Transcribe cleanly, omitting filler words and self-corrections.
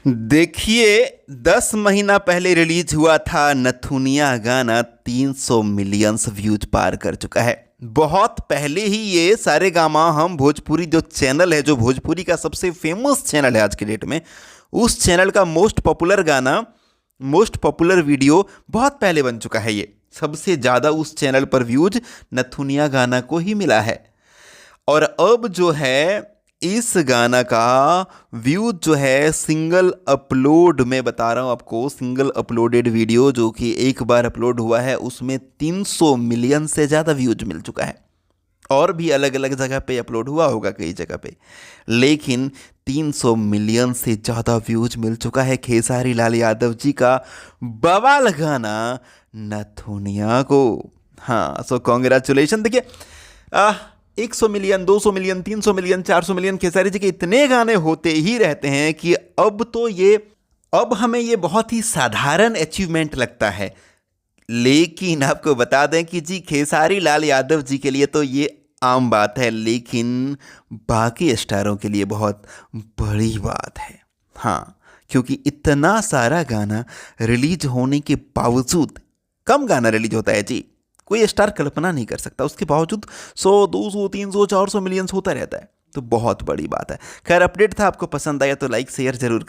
देखिए, 10 महीना पहले रिलीज हुआ था नथुनिया गाना 300 मिलियंस व्यूज पार कर चुका है। बहुत पहले ही ये सारे गामा हम भोजपुरी जो चैनल है, जो भोजपुरी का सबसे फेमस चैनल है आज के डेट में, उस चैनल का मोस्ट पॉपुलर गाना, मोस्ट पॉपुलर वीडियो बहुत पहले बन चुका है। ये सबसे ज़्यादा उस चैनल पर व्यूज नथुनिया गाना को ही मिला है। और अब जो है इस गाना का व्यू जो है सिंगल अपलोड, मैं बता रहा हूँ आपको, सिंगल अपलोडेड वीडियो जो कि एक बार अपलोड हुआ है उसमें 300 मिलियन से ज़्यादा व्यूज मिल चुका है। और भी अलग अलग जगह पे अपलोड हुआ होगा कई जगह पे, लेकिन 300 मिलियन से ज़्यादा व्यूज मिल चुका है खेसारी लाल यादव जी का बवाल गाना नथुनिया को। हाँ, सो कॉन्ग्रेचुलेशन। देखिए, 100 million, 200 million, 300 million, 400 million Khesari ji के इतने गाने होते ही रहते हैं कि अब हमें ये बहुत ही साधारण अचीवमेंट लगता है। लेकिन आपको बता दें कि जी खेसारी लाल यादव जी के लिए तो ये आम बात है, लेकिन बाकी स्टारों के लिए बहुत बड़ी बात है। हाँ, क्योंकि इतना सारा गाना रिलीज होने के बावजूद, कम गाना रिलीज होता है जी, कोई स्टार कल्पना नहीं कर सकता, उसके बावजूद 100, 200, 300, 400 मिलियंस होता रहता है, तो बहुत बड़ी बात है। खैर, अपडेट था, आपको पसंद आया तो लाइक शेयर जरूर करें।